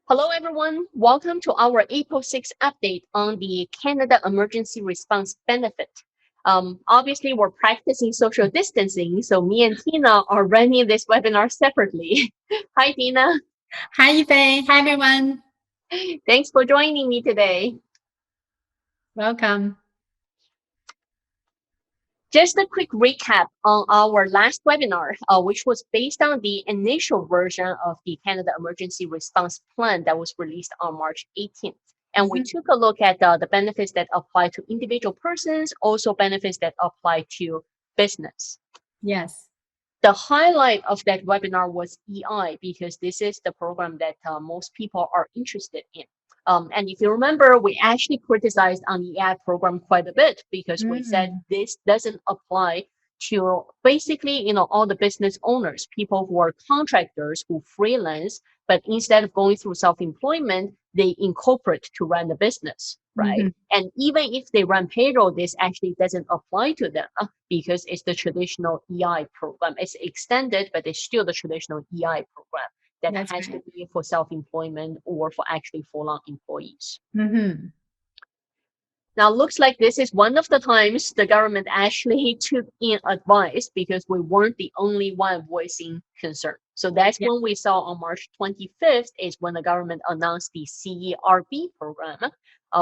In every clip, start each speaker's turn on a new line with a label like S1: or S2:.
S1: Hello, everyone. Welcome to our April 6 update on the Canada Emergency Response Benefit. Obviously, we're practicing social distancing, so me and Tina are running this webinar separately. Hi, Tina.
S2: Hi, Yifei. Hi, everyone.
S1: Thanks for joining me today.
S2: Welcome.
S1: Just a quick recap on our last webinar, which was based on the initial version of the Canada Emergency Response Plan that was released on March 18th. And we took a look at the benefits that apply to individual persons, also benefits that apply to business.
S2: Yes.
S1: The highlight of that webinar was EI because this is the program that most people are interested in. And if you remember, we actually criticized on the EI program quite a bit because we said this doesn't apply to basically, all the business owners, people who are contractors who freelance, but instead of going through self-employment, they incorporate to run the business, right? And even if they run payroll, this actually doesn't apply to them because it's the traditional EI program. It's extended, but it's still the traditional EI program that has to be for self-employment or for actually full-on employees. Now, looks like this is one of the times the government actually took in advice because we weren't the only one voicing concern. So that's when we saw on March 25th is when the government announced the CERB program,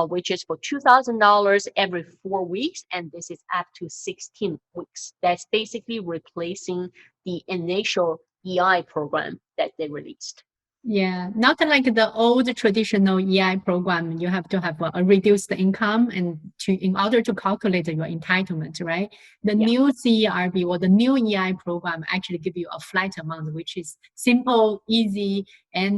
S1: which is for $2,000 every 4 weeks, and this is up to 16 weeks. That's basically replacing the initial EI program that they released.
S2: Yeah, not like the old traditional EI program. You have to have a reduced income and in order to calculate your entitlement, right? The new CERB or the new EI program actually give you a flat amount, which is simple, easy, and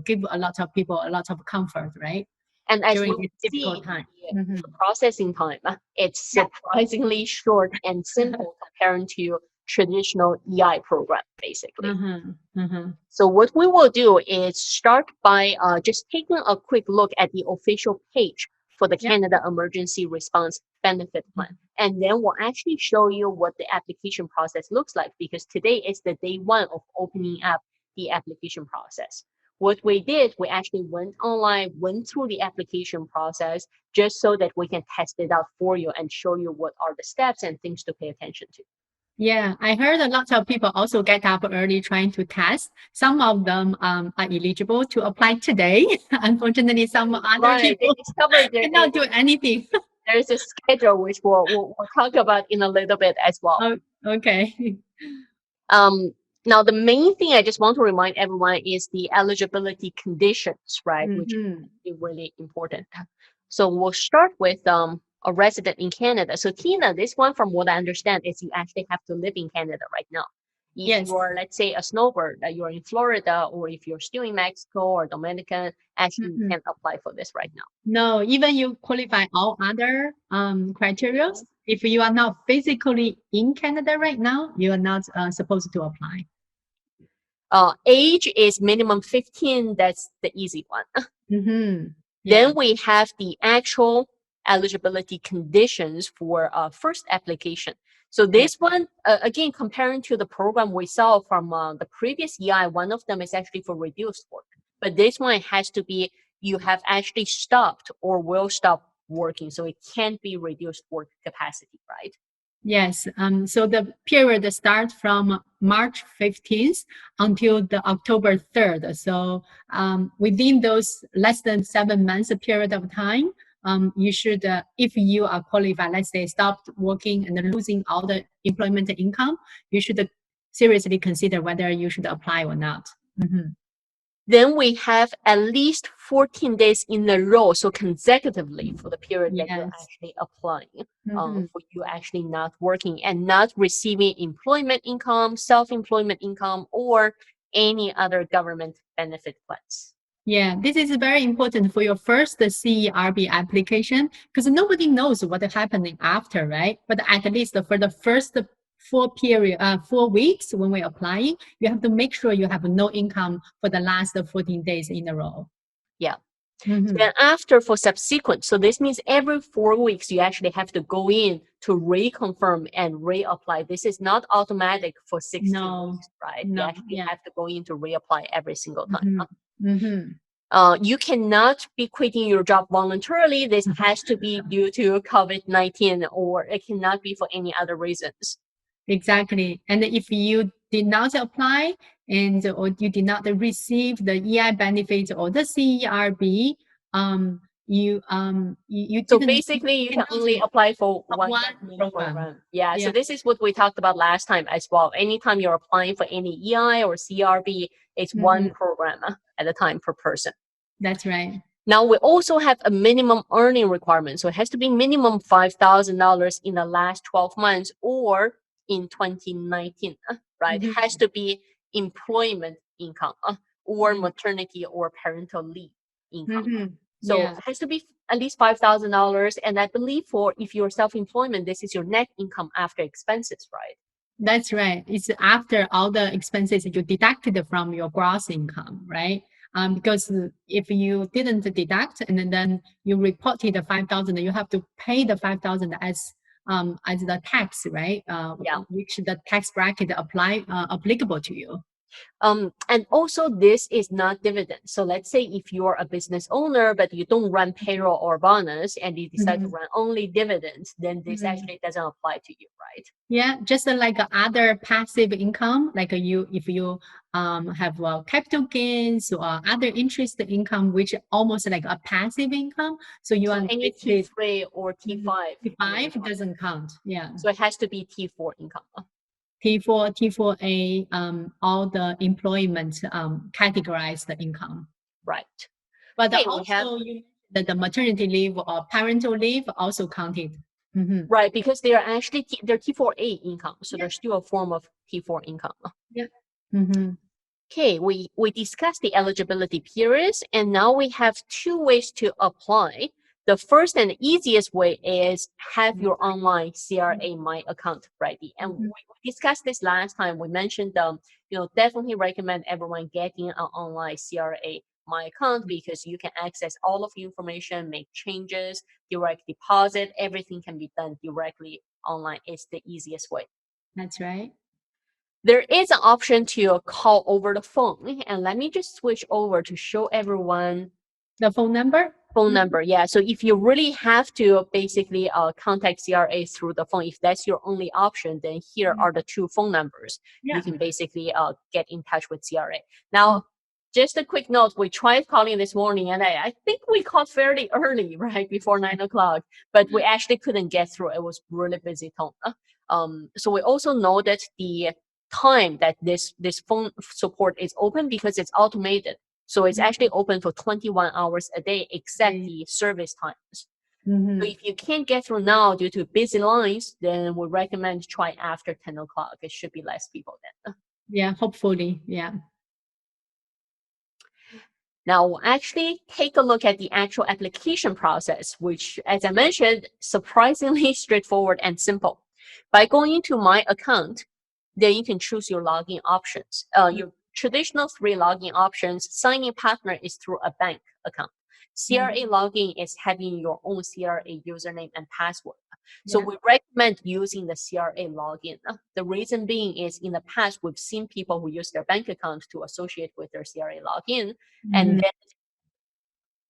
S2: give a lot of people a lot of comfort, right?
S1: And as we see, the processing time, it's surprisingly short and simple comparing to traditional EI program, basically. So what we will do is start by just taking a quick look at the official page for the Canada Emergency Response Benefit Plan. And then we'll actually show you what the application process looks like because today is the day one of opening up the application process. What we did, we actually went online, went through the application process just so that we can test it out for you and show you what are the steps and things to pay attention to.
S2: Yeah, I heard a lot of people also get up early trying to test. Some of them are eligible to apply today. Unfortunately, some other people cannot do anything.
S1: There's a schedule which we'll talk about in a little bit as well.
S2: Oh, okay.
S1: Now, the main thing I just want to remind everyone is the eligibility conditions, right? Which is really important. So we'll start with a resident in Canada. So Tina, this one, from what I understand, is you actually have to live in Canada right now. If you're, let's say, a snowbird, you're in Florida, or if you're still in Mexico or Dominican, actually you can't apply for this right now.
S2: No, even you qualify all other criteria. If you are not physically in Canada right now, you are not supposed to apply.
S1: Age is minimum 15. That's the easy one. Then we have the actual eligibility conditions for first application. So this one, again, comparing to the program we saw from the previous EI, one of them is actually for reduced work. But this one has to be, you have actually stopped or will stop working. So it can't be reduced work capacity, right?
S2: Yes. So the period starts from March 15th until the October 3rd. So within those less than 7 months period of time, you should, if you are qualified, let's say stopped working and losing all the employment income, you should seriously consider whether you should apply or not.
S1: Then we have at least 14 days in a row, so consecutively for the period that you're actually applying, for you actually not working and not receiving employment income, self-employment income, or any other government benefit plans.
S2: Yeah, this is very important for your first CERB application because nobody knows what is happening after, right? But at least for the first 4 weeks when we're applying, you have to make sure you have no income for the last 14 days in a row.
S1: Yeah. Then after for subsequent, so this means every 4 weeks you actually have to go in to reconfirm and reapply. This is not automatic for 16 weeks, right? You actually have to go in to reapply every single time. You cannot be quitting your job voluntarily. This has to be due to COVID-19, or it cannot be for any other reasons.
S2: Exactly. And if you did not apply or you did not receive the EI benefits or the CERB, you
S1: So
S2: didn't
S1: basically, you can only apply for one
S2: one
S1: government
S2: program.
S1: program. Yeah.
S2: Yeah.
S1: So this is what we talked about last time as well. Anytime you're applying for any EI or CRB, it's one program at a time per person.
S2: That's right.
S1: Now we also have a minimum earning requirement. So it has to be minimum $5,000 in the last 12 months or in 2019, right? It has to be employment income or maternity or parental leave income. So it has to be at least $5,000. And I believe for if you're self-employment, this is your net income after expenses, right?
S2: That's right. It's after all the expenses you deducted from your gross income, right? Because if you didn't deduct and then you reported the 5,000, you have to pay the 5,000 as the tax, right?
S1: Yeah.
S2: Which the tax bracket applicable to you.
S1: And also this is not dividend. So let's say if you're a business owner, but you don't run payroll or bonus and you decide to run only dividends, then this actually doesn't apply to you, right?
S2: Yeah, just like other passive income, like if you have capital gains or other interest income, which almost like a passive income. So you are
S1: any T3 or T5.
S2: T5 doesn't count. Yeah.
S1: So it has to be T4 income.
S2: T4, T4A, all the employment categorized income.
S1: Right.
S2: But also the maternity leave or parental leave also counted.
S1: Right, because they are actually they're T4A income, so they're still a form of T4 income.
S2: Yeah.
S1: Okay, we discussed the eligibility periods, and now we have two ways to apply. The first and easiest way is have your online CRA My account ready. And we discussed this last time. We mentioned, definitely recommend everyone getting an online CRA My account because you can access all of the information, make changes, direct deposit, everything can be done directly online. It's the easiest way.
S2: That's right.
S1: There is an option to call over the phone. And let me just switch over to show everyone
S2: the phone number.
S1: Yeah. So if you really have to basically contact CRA through the phone, if that's your only option, then here are the two phone numbers. You can basically get in touch with CRA. Now, just a quick note, we tried calling this morning and I think we called fairly early, right, before 9 o'clock, but we actually couldn't get through. It was really busy tone. So we also know that the time that this phone support is open because it's automated. So it's actually open for 21 hours a day, except the service times. So if you can't get through now due to busy lines, then we recommend try after 10 o'clock. It should be less people then.
S2: Yeah, hopefully. Yeah.
S1: Now we'll actually take a look at the actual application process, which, as I mentioned, surprisingly straightforward and simple. By going into My Account, then you can choose your login options. Your traditional 3 login options, signing partner is through a bank account. CRA login is having your own CRA username and password. So we recommend using the CRA login. The reason being is in the past, we've seen people who use their bank account to associate with their CRA login, and then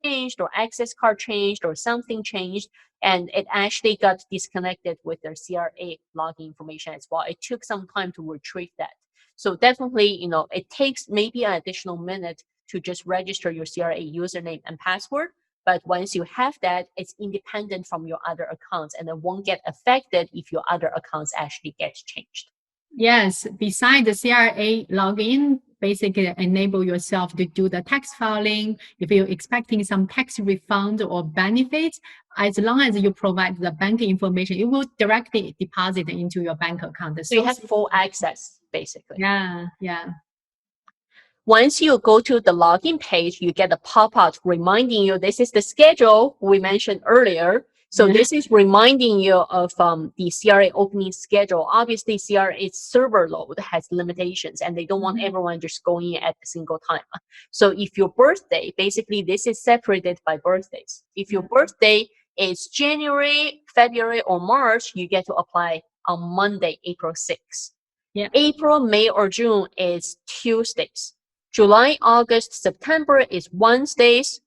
S1: changed or access card changed or something changed, and it actually got disconnected with their CRA login information as well. It took some time to retrieve that. So definitely, it takes maybe an additional minute to just register your CRA username and password. But once you have that, it's independent from your other accounts and it won't get affected if your other accounts actually get changed.
S2: Yes, besides the CRA login, basically enable yourself to do the tax filing. If you're expecting some tax refund or benefits, as long as you provide the bank information, it will directly deposit into your bank account.
S1: So you have full access, basically.
S2: Yeah.
S1: Once you go to the login page, you get a pop-up reminding you this is the schedule we mentioned earlier. So this is reminding you of the CRA opening schedule. Obviously, CRA's server load has limitations and they don't want everyone just going in at a single time. So if your birthday, basically this is separated by birthdays. If your birthday is January, February, or March, you get to apply on Monday, April 6th. April, May, or June is Tuesdays. July, August, September is Wednesdays,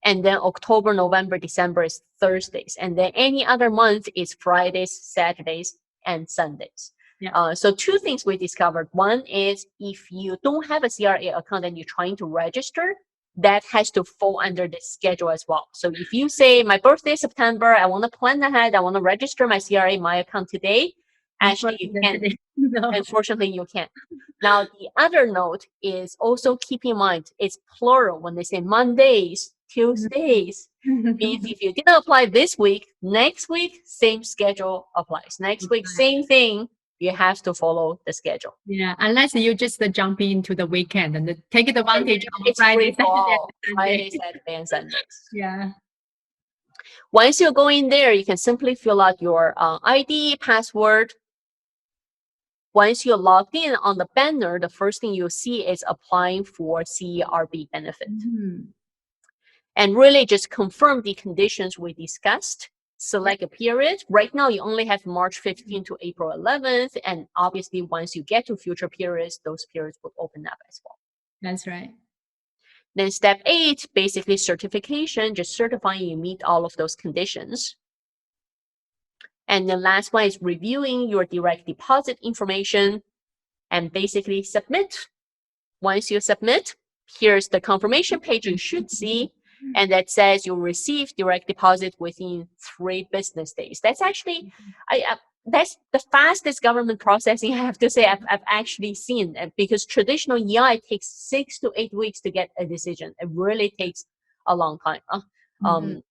S1: and then October, November, December is Thursdays, and then any other month is Fridays, Saturdays, and Sundays.
S2: Yeah.
S1: So two things we discovered. One is if you don't have a CRA account and you're trying to register, that has to fall under the schedule as well. So if you say my birthday is September, I want to plan ahead, I want to register my CRA, my account today, actually you can't.
S2: No.
S1: Unfortunately, you can't. Now, the other note is also keep in mind it's plural when they say Mondays, Tuesdays. Means if you didn't apply this week, next week, same schedule applies. Next week, same thing. You have to follow the schedule.
S2: Yeah, unless you just jump into the weekend and take advantage of Friday,
S1: Saturday, and Sundays.
S2: Yeah.
S1: Once you go in there, you can simply fill out your ID, password. Once you're logged in on the banner, the first thing you'll see is applying for CERB benefit. And really just confirm the conditions we discussed. Select a period. Right now, you only have March 15th to April 11th. And obviously, once you get to future periods, those periods will open up as well.
S2: That's right.
S1: Then step 8, basically certification, just certifying you meet all of those conditions. And the last one is reviewing your direct deposit information and basically submit. Once you submit, here's the confirmation page you should see. And that says you'll receive direct deposit within 3 business days. That's actually, that's the fastest government processing I have to say I've actually seen, because traditional EI takes 6 to 8 weeks to get a decision. It really takes a long time.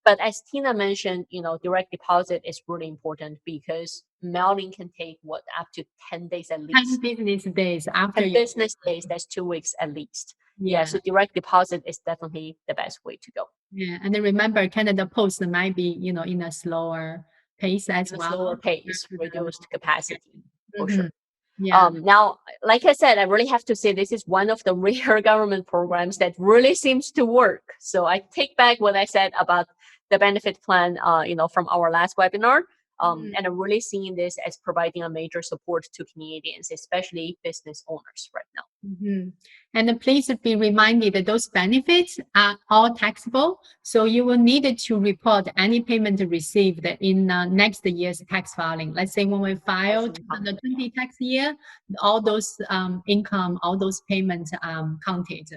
S1: But as Tina mentioned, direct deposit is really important because mailing can take up to 10 days at least.
S2: 10 business days after
S1: 10 business days, that's 2 weeks at least. Yeah, so direct deposit is definitely the best way to go.
S2: Yeah, and then remember, Canada Post might be, in a slower pace as well.
S1: Slower pace, reduced capacity, for sure.
S2: Yeah.
S1: Now, like I said, I really have to say this is one of the rare government programs that really seems to work. So I take back what I said about the benefit plan, from our last webinar. And I'm really seeing this as providing a major support to Canadians, especially business owners right now.
S2: And please be reminded that those benefits are all taxable. So you will need to report any payment received in next year's tax filing. Let's say when we file 2020 tax year, all those income, all those payments counted.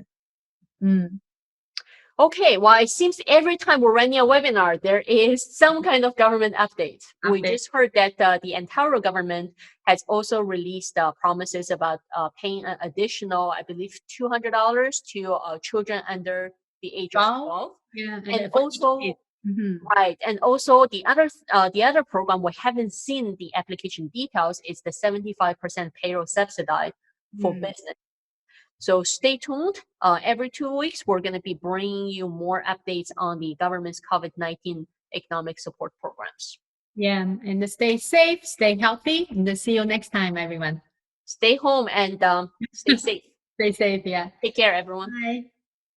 S1: Okay, well, it seems every time we're running a webinar, there is some kind of government update. We just heard that the Ontario government has also released promises about paying an additional, I believe, $200 to children under the age of 12.
S2: Yeah,
S1: and also, right, and also the other program we haven't seen the application details is the 75% payroll subsidy for business. So stay tuned. Every 2 weeks, we're going to be bringing you more updates on the government's COVID-19 economic support programs.
S2: Yeah, and stay safe, stay healthy, and see you next time, everyone.
S1: Stay home and stay safe.
S2: Stay safe, yeah.
S1: Take care, everyone.
S2: Bye.